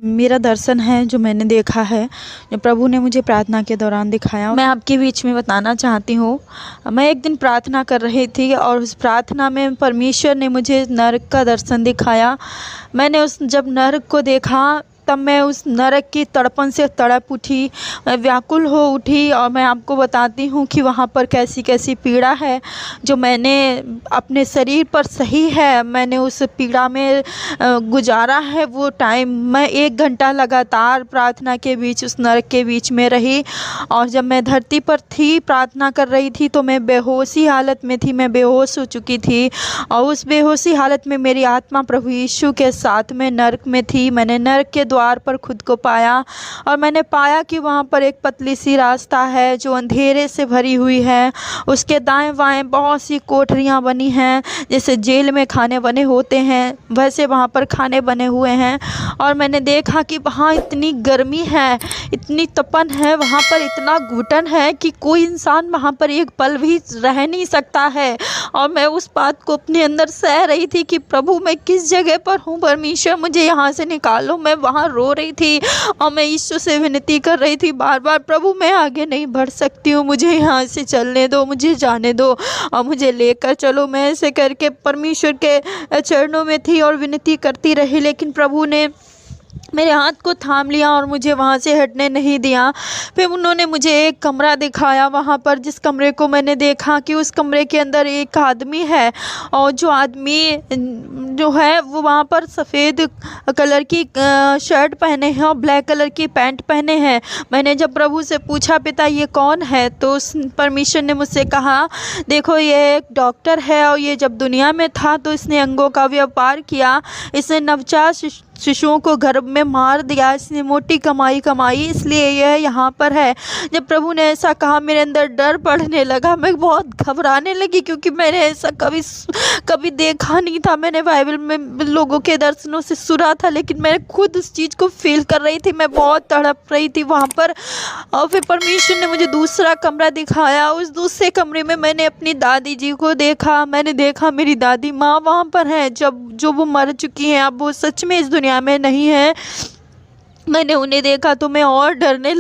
मेरा दर्शन है जो मैंने देखा है, जो प्रभु ने मुझे प्रार्थना के दौरान दिखाया, मैं आपके बीच में बताना चाहती हूँ। मैं एक दिन प्रार्थना कर रही थी और उस प्रार्थना में परमेश्वर ने मुझे नरक का दर्शन दिखाया। मैंने जब नरक को देखा तब मैं उस नरक की तड़पन से तड़प उठी, मैं व्याकुल हो उठी। और मैं आपको बताती हूँ कि वहाँ पर कैसी कैसी पीड़ा है जो मैंने अपने शरीर पर सही है, मैंने उस पीड़ा में गुजारा है वो टाइम। मैं 1 घंटा लगातार प्रार्थना के बीच उस नरक के बीच में रही। और जब मैं धरती पर थी, प्रार्थना कर रही थी, तो मैं बेहोशी हालत में थी, मैं बेहोश हो चुकी थी। और उस बेहोशी हालत में मेरी आत्मा प्रभु यीशु के साथ में नरक में थी। मैंने नरक के द्वार पर खुद को पाया और मैंने पाया कि वहाँ पर एक पतली सी रास्ता है जो अंधेरे से भरी हुई है। उसके दाएं बाएं बहुत सी कोठरियाँ बनी हैं, जैसे जेल में खाने बने होते हैं वैसे वहाँ पर खाने बने हुए हैं। और मैंने देखा कि वहाँ इतनी गर्मी है, इतनी तपन है, वहाँ पर इतना घुटन है कि कोई इंसान वहाँ पर एक पल भी रह नहीं सकता है। और मैं उस बात को अपने अंदर सह रही थी कि प्रभु मैं किस जगह पर हूँ, परमेश्वर मुझे यहाँ से निकालो। मैं वहाँ रो रही थी और मैं यीशु से विनती कर रही थी बार बार, प्रभु मैं आगे नहीं बढ़ सकती हूँ, मुझे यहाँ से चलने दो, मुझे जाने दो और मुझे लेकर चलो। मैं ऐसे करके परमेश्वर के चरणों में थी और विनती करती रही, लेकिन प्रभु ने मेरे हाथ को थाम लिया और मुझे वहाँ से हटने नहीं दिया। फिर उन्होंने मुझे एक कमरा दिखाया, वहाँ पर जिस कमरे को मैंने देखा कि उस कमरे के अंदर एक आदमी है और जो आदमी जो है वो वहाँ पर सफ़ेद कलर की शर्ट पहने हैं और ब्लैक कलर की पैंट पहने हैं। मैंने जब प्रभु से पूछा पिता ये कौन है, तो उस परमेश्वर ने मुझसे कहा देखो ये एक डॉक्टर है और ये जब दुनिया में था तो इसने अंगों का व्यापार किया, इसने नवजात शिशुओं को गर्भ में मार दिया, इसने मोटी कमाई कमाई, इसलिए यह यहाँ पर है। जब प्रभु ने ऐसा कहा मेरे अंदर डर बढ़ने लगा, मैं बहुत घबराने लगी क्योंकि मैंने ऐसा कभी देखा नहीं था। मैंने बाइबल में लोगों के दर्शनों से सुना था, लेकिन मैं खुद उस चीज़ को फील कर रही थी, मैं बहुत तड़प रही थी वहाँ पर। और फिर परमेश्वर ने मुझे दूसरा कमरा दिखाया। उस दूसरे कमरे में मैंने अपनी दादी जी को देखा, मैंने देखा मेरी दादी माँ वहाँ पर है जो वो मर चुकी हैं, अब वो सच में इस दुनिया में नहीं है। मैंने उन्हें देखा तो मैं और डरने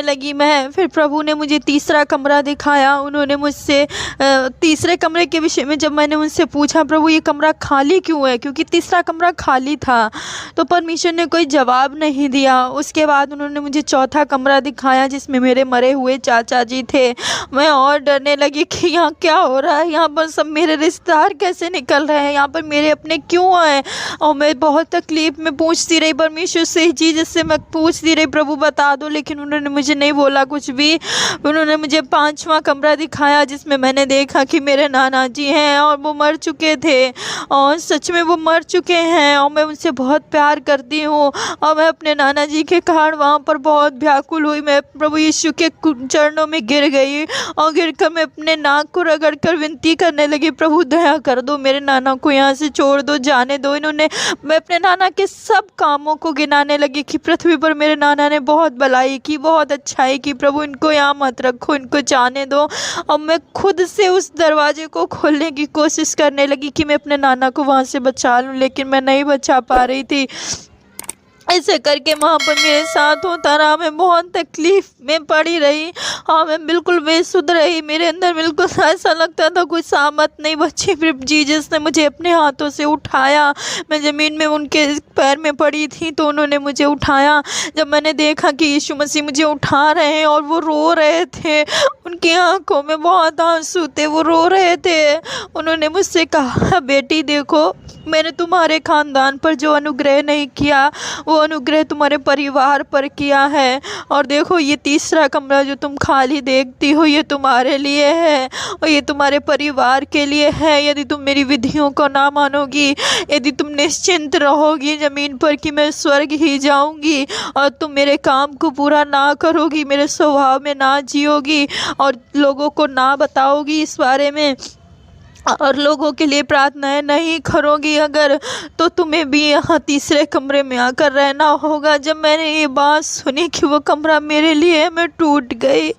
लगी मैं। फिर प्रभु ने मुझे तीसरा कमरा दिखाया। उन्होंने मुझसे तीसरे कमरे के विषय में जब मैंने उनसे पूछा प्रभु ये कमरा खाली क्यों है, क्योंकि तीसरा कमरा खाली था, तो परमेश्वर ने कोई जवाब नहीं दिया। उसके बाद उन्होंने मुझे चौथा कमरा दिखाया जिसमें मेरे मरे हुए चाचा जी थे। मैं और डरने लगी कि यहाँ क्या हो रहा है, यहाँ पर सब मेरे रिश्तेदार कैसे निकल रहे हैं, यहाँ पर मेरे अपने क्यों आए। और मैं बहुत तकलीफ़ में पूछती रही परमेश्वर से चीज़, जिससे मैं पूछती रही प्रभु बता दो, लेकिन उन्होंने मुझे नहीं बोला कुछ भी। उन्होंने मुझे पांचवा कमरा दिखाया जिसमें मैंने देखा कि मेरे नाना जी हैं और वो मर चुके थे और सच में वो मर चुके हैं और मैं उनसे बहुत प्यार करती हूँ। और मैं अपने नाना जी के कारण वहाँ पर बहुत व्याकुल हुई। मैं प्रभु यीशु के चरणों में गिर गई और गिर कर मैं अपने नाक को रगड़ कर विनती करने लगी प्रभु दया कर दो, मेरे नाना को यहाँ से छोड़ दो, जाने दो। मैं अपने नाना के सब कामों को गिनाने लगी कि पृथ्वी पर मेरे नाना ने बहुत भलाई की, बहुत अच्छाई की, प्रभु इनको यहाँ मत रखो, इनको जाने दो। और मैं खुद से उस दरवाजे को खोलने की कोशिश करने लगी कि मैं अपने नाना को वहाँ से बचा लूँ, लेकिन मैं नहीं बचा पा रही थी। ऐसे करके वहाँ पर मेरे साथ होता रहा, मैं बहुत तकलीफ़ में पड़ी रही और मैं बिल्कुल बेसुध रही। मेरे अंदर बिल्कुल ऐसा लगता था कोई सामत नहीं बची। फिर जीसस ने मुझे अपने हाथों से उठाया, मैं ज़मीन में उनके पैर में पड़ी थी तो उन्होंने मुझे उठाया। जब मैंने देखा कि यीशु मसीह मुझे उठा रहे हैं और वो रो रहे थे, उनकी आँखों में बहुत आंसू थे, वो रो रहे थे। उन्होंने मुझसे कहा बेटी देखो मैंने तुम्हारे ख़ानदान पर जो अनुग्रह नहीं किया वो अनुग्रह तुम्हारे परिवार पर किया है। और देखो ये तीसरा कमरा जो तुम खाली देखती हो ये तुम्हारे लिए है और ये तुम्हारे परिवार के लिए है। यदि तुम मेरी विधियों को ना मानोगी, यदि तुम निश्चिंत रहोगी ज़मीन पर कि मैं स्वर्ग ही जाऊंगी और तुम मेरे काम को पूरा ना करोगी, मेरे स्वभाव में ना जियोगी और लोगों को ना बताओगी इस बारे में और लोगों के लिए प्रार्थनाएं नहीं करोगी अगर, तो तुम्हें भी यहाँ तीसरे कमरे में आकर रहना होगा। जब मैंने ये बात सुनी कि वो कमरा मेरे लिए है, मैं टूट गई,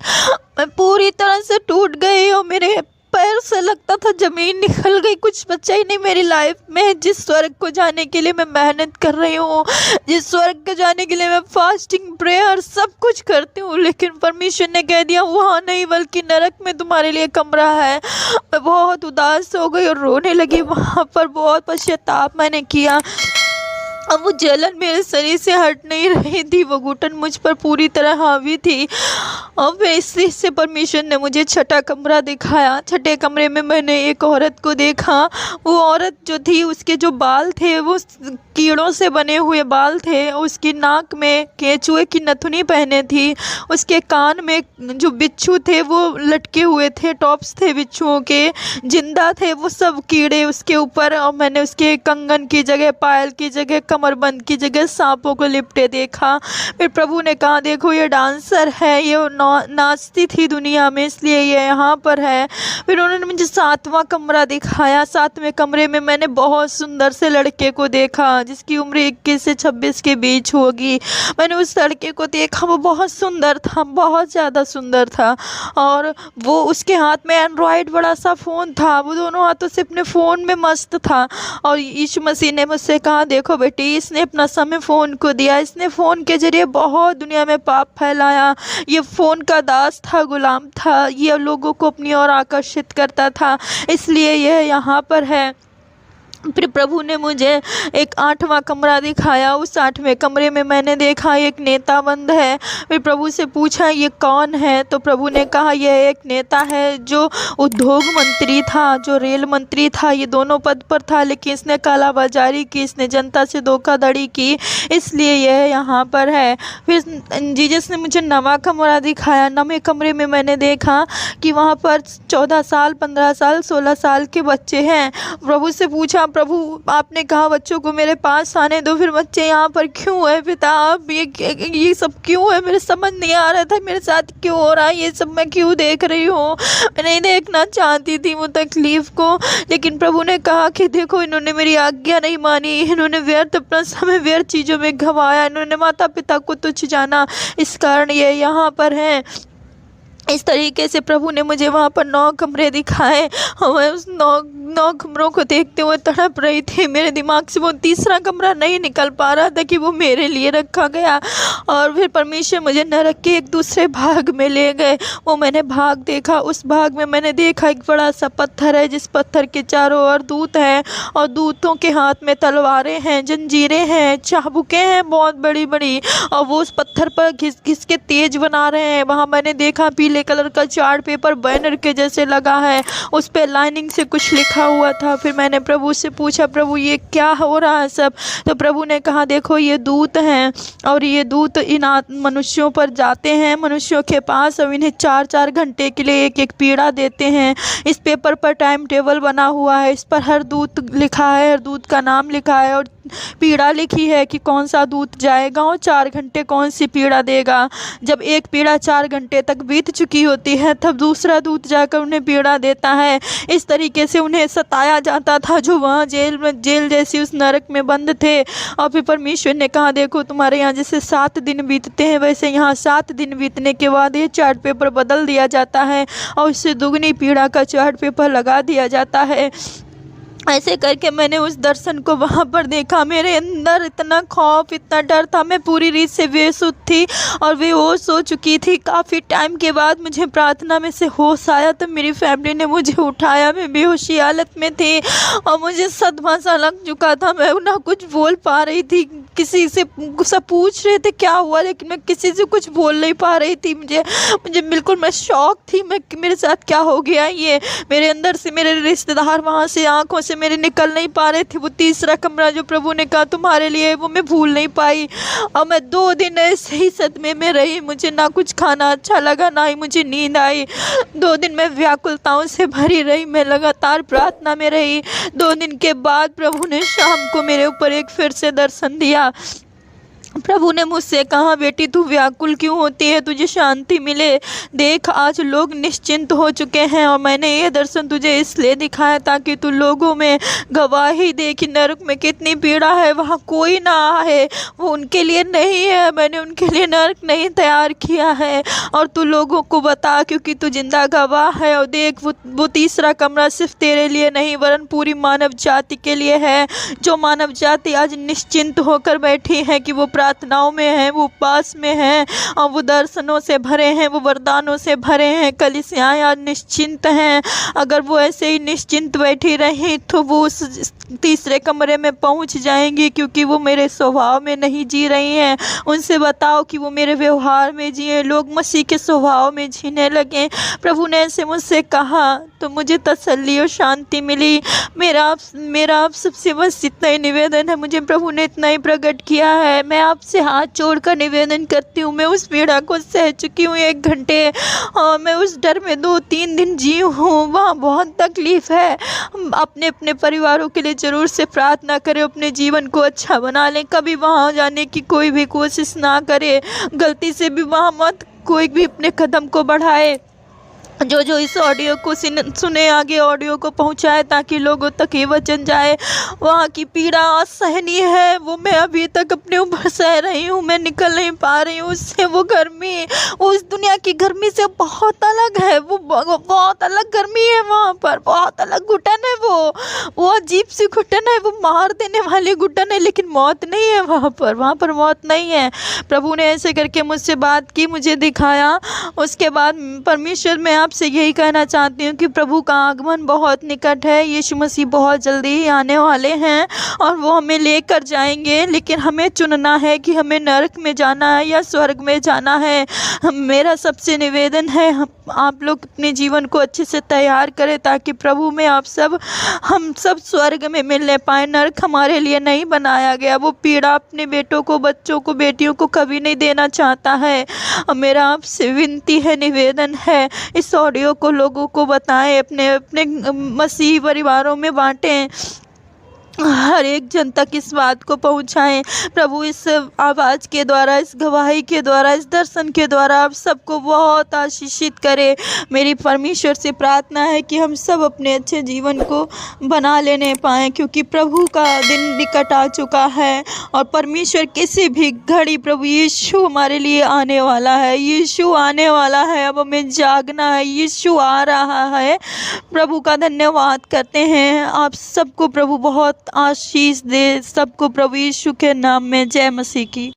मैं पूरी तरह से टूट गई और मेरे पैर से लगता था ज़मीन निकल गई, कुछ बचा ही नहीं मेरी लाइफ में। जिस स्वर्ग को जाने के लिए मैं मेहनत कर रही हूँ, जिस स्वर्ग को जाने के लिए मैं फास्टिंग प्रेयर सब कुछ करती हूँ, लेकिन परमेश्वर ने कह दिया वहाँ नहीं बल्कि नरक में तुम्हारे लिए कमरा है। मैं बहुत उदास हो गई और रोने लगी। वहाँ पर बहुत पश्चाताप मैंने किया। अब वो जलन मेरे शरीर से हट नहीं रही थी, वो घुटन मुझ पर पूरी तरह हावी थी। और फिर इसी से परमेश्वर ने मुझे छठा कमरा दिखाया। छठे कमरे में मैंने एक औरत को देखा। वो औरत जो थी उसके जो बाल थे वो कीड़ों से बने हुए बाल थे। उसकी नाक में केंचुए की नथुनी पहने थी। उसके कान में जो बिच्छू थे वो लटके हुए थे, टॉप्स थे बिच्छुओं के, जिंदा थे वो सब कीड़े उसके ऊपर। और मैंने उसके कंगन की जगह, पायल की जगह, कमरबंद की जगह सांपों को लिपटे देखा। फिर प्रभु ने कहा देखो ये डांसर है, ये नाचती थी दुनिया में इसलिए ये यहाँ पर है। फिर उन्होंने मुझे सातवां कमरा दिखाया। सातवें कमरे में मैंने बहुत सुंदर से लड़के को देखा जिसकी उम्र 21 से 26 के बीच होगी। मैंने उस लड़के को देखा, वो बहुत सुंदर था, बहुत ज़्यादा सुंदर था। और वो उसके हाथ में एंड्रॉयड बड़ा सा फ़ोन था, वो दोनों हाथों से अपने फ़ोन में मस्त था। और यीशु मसीह ने मुझसे कहा देखो बेटी, इसने अपना समय फ़ोन को दिया, इसने फ़ोन के ज़रिए बहुत दुनिया में पाप फैलाया। ये फ़ोन का दास था, गुलाम था, ये लोगों को अपनी ओर आकर्षित करता था, इसलिए यह यहाँ पर है। फिर प्रभु ने मुझे एक 8वां कमरा दिखाया। उस 8वें कमरे में मैंने देखा एक नेता बंद है। फिर प्रभु से पूछा ये कौन है, तो प्रभु ने कहा यह एक नेता है जो उद्योग मंत्री था, जो रेल मंत्री था। ये दोनों पद पर था, लेकिन इसने कालाबाजारी की, इसने जनता से धोखाधड़ी की, इसलिए यह यहाँ पर है। फिर जीसस ने मुझे 9वां कमरा दिखाया। 9वें कमरे में मैंने देखा कि वहाँ पर 14 साल, 15 साल, 16 साल के बच्चे हैं। प्रभु से पूछा प्रभु आपने कहा बच्चों को मेरे पास आने दो, फिर बच्चे यहाँ पर क्यों है पिता? आप ये सब क्यों है? मेरे समझ नहीं आ रहा था मेरे साथ क्यों हो रहा है ये सब, मैं क्यों देख रही हूँ? मैं नहीं देखना चाहती थी वो तकलीफ़ को, लेकिन प्रभु ने कहा कि देखो इन्होंने मेरी आज्ञा नहीं मानी, इन्होंने व्यर्थ अपना समय व्यर्थ चीज़ों में गंवाया, इन्होंने माता पिता को तुच्छ जाना, इस कारण ये यहाँ पर हैं। इस तरीके से प्रभु ने मुझे वहाँ पर 9 कमरे दिखाए और मैं उस 9 कमरों को देखते हुए तड़प रही थी। मेरे दिमाग से वो तीसरा कमरा नहीं निकल पा रहा था कि वो मेरे लिए रखा गया। और फिर परमेश्वर मुझे नरक के एक दूसरे भाग में ले गए। वो मैंने भाग देखा। उस भाग में मैंने देखा एक बड़ा सा पत्थर है, जिस पत्थर के चारों ओर दूत हैं और दूतों के हाथ में तलवारें हैं, जंजीरें हैं, चाबुकें हैं बहुत बड़ी बड़ी, और वो उस पत्थर पर घिस घिस के तेज बना रहे हैं। वहाँ मैंने देखा पीले कलर का चार्ट पेपर बैनर के जैसे लगा है, उस पे लाइनिंग से कुछ लिखा हुआ था। फिर मैंने प्रभु से पूछा प्रभु ये क्या हो रहा है सब? तो प्रभु ने कहा देखो ये दूत हैं और ये दूत इन मनुष्यों पर जाते हैं, मनुष्यों के पास, और इन्हें 4-4 घंटे के लिए एक एक पीड़ा देते हैं। इस पेपर पर टाइम टेबल बना हुआ है, इस पर हर दूत लिखा है, हर दूत का नाम लिखा है और पीड़ा लिखी है कि कौन सा दूत जाएगा और 4 घंटे कौन सी पीड़ा देगा। जब एक पीड़ा 4 घंटे तक बीत चुकी होती है तब दूसरा दूत जाकर उन्हें पीड़ा देता है। इस तरीके से उन्हें सताया जाता था जो वहाँ जेल जैसी उस नरक में बंद थे। और फिर परमेश्वर ने कहा देखो तुम्हारे यहाँ जैसे 7 दिन बीतते हैं वैसे यहाँ 7 दिन बीतने के बाद ये चार्ट पेपर बदल दिया जाता है और उससे दुगनी पीड़ा का चार्ट पेपर लगा दिया जाता है। ऐसे करके मैंने उस दर्शन को वहाँ पर देखा। मेरे अंदर इतना खौफ, इतना डर था, मैं पूरी रीत से बेसुध थी और बेहोश हो चुकी थी। काफ़ी टाइम के बाद मुझे प्रार्थना में से होश आया तो मेरी फैमिली ने मुझे उठाया। मैं बेहोशी हालत में थी और मुझे सदमा सा लग चुका था। मैं ना कुछ बोल पा रही थी, किसी से सब पूछ रहे थे क्या हुआ, लेकिन मैं किसी से कुछ बोल नहीं पा रही थी। मुझे बिल्कुल मैं शॉक थी, मेरे साथ क्या हो गया ये। मेरे अंदर से मेरे रिश्तेदार वहाँ से आंखों से मेरे निकल नहीं पा रहे थे। वो तीसरा कमरा जो प्रभु ने कहा तुम्हारे लिए, वो मैं भूल नहीं पाई। और मैं 2 दिन ऐसे ही सदमे में रही। मुझे ना कुछ खाना अच्छा लगा, ना ही मुझे नींद आई। 2 दिन मैं व्याकुलताओं से भरी रही, मैं लगातार प्रार्थना में रही। 2 दिन के बाद प्रभु ने शाम को मेरे ऊपर एक फिर से दर्शन दिया। प्रभु ने मुझसे कहा, बेटी तू व्याकुल क्यों होती है, तुझे शांति मिले। देख आज लोग निश्चिंत हो चुके हैं और मैंने ये दर्शन तुझे इसलिए दिखाया ताकि तू लोगों में गवाही दे कि नरक में कितनी पीड़ा है, वहाँ कोई ना आए, वो उनके लिए नहीं है, मैंने उनके लिए नरक नहीं तैयार किया है। और तू लोगों को बता क्योंकि तू जिंदा गवाह है। और देख वो तीसरा कमरा सिर्फ तेरे लिए नहीं वरन पूरी मानव जाति के लिए है। जो मानव जाति आज निश्चिंत होकर बैठी है कि वो प्रार्थनाओं में है, वो उपवास में है और वो दर्शनों से भरे हैं, वो वरदानों से भरे हैं। कलीसियाएं आज निश्चिंत हैं। अगर वो ऐसे ही निश्चिंत बैठी रही तो वो उस तीसरे कमरे में पहुंच जाएंगी क्योंकि वो मेरे स्वभाव में नहीं जी रही हैं। उनसे बताओ कि वो मेरे व्यवहार में जिए, लोग मसीह के स्वभाव में जीने लगे। प्रभु ने ऐसे मुझसे कहा तो मुझे तसल्ली और शांति मिली। मेरा आप सबसे बस इतना ही निवेदन है, मुझे प्रभु ने इतना ही प्रकट किया है। मैं आपसे हाथ जोड़कर निवेदन करती हूँ, मैं उस पीड़ा को सह चुकी हूँ 1 घंटे और मैं उस डर में 2-3 दिन जी हूँ। वहाँ बहुत तकलीफ़ है। अपने अपने परिवारों के लिए ज़रूर से प्रार्थना करें, अपने जीवन को अच्छा बना लें। कभी वहाँ जाने की कोई भी कोशिश ना करे, गलती से भी वहाँ मत कोई भी अपने कदम को बढ़ाए। जो इस ऑडियो को सुने आगे ऑडियो को पहुंचाए ताकि लोगों तक ये वचन जाए। वहाँ की पीड़ा असहनीय है, वो मैं अभी तक अपने ऊपर सह रही हूँ, मैं निकल नहीं पा रही हूँ उससे। वो गर्मी उस दुनिया की गर्मी से बहुत अलग है, वो बहुत अलग गर्मी है। वहाँ पर बहुत अलग घुटन है, वो अजीब सी घुटन है, वो मार देने वाली घुटन है, लेकिन मौत नहीं है वहाँ पर मौत नहीं है। प्रभु ने ऐसे करके मुझसे बात की, मुझे दिखाया। उसके बाद परमेश्वर में आपसे यही कहना चाहती हूँ कि प्रभु का आगमन बहुत निकट है। यीशु मसीह बहुत जल्दी ही आने वाले हैं और वो हमें लेकर जाएंगे, लेकिन हमें चुनना है कि हमें नरक में जाना है या स्वर्ग में जाना है। मेरा सबसे निवेदन है आप लोग अपने जीवन को अच्छे से तैयार करें ताकि प्रभु में हम सब स्वर्ग में मिलने पाए। नरक हमारे लिए नहीं बनाया गया, वो पीड़ा अपने बेटों को, बच्चों को, बेटियों को कभी नहीं देना चाहता है। मेरा आपसे विनती है, निवेदन है, इस ऑडियो को लोगों को बताएं, अपने अपने मसीह परिवारों में बांटें, हर एक जन तक इस बात को पहुंचाएं। प्रभु इस आवाज़ के द्वारा, इस गवाही के द्वारा, इस दर्शन के द्वारा आप सबको बहुत आशीषित करे। मेरी परमेश्वर से प्रार्थना है कि हम सब अपने अच्छे जीवन को बना लेने पाएँ क्योंकि प्रभु का दिन निकट आ चुका है और परमेश्वर किसी भी घड़ी प्रभु यीशु हमारे लिए आने वाला है। यीशु आने वाला है, अब हमें जागना है। यीशु आ रहा है। प्रभु का धन्यवाद करते हैं। आप सबको प्रभु बहुत आशीष दे। सबको प्रभु यीशु के नाम में जय मसीह की।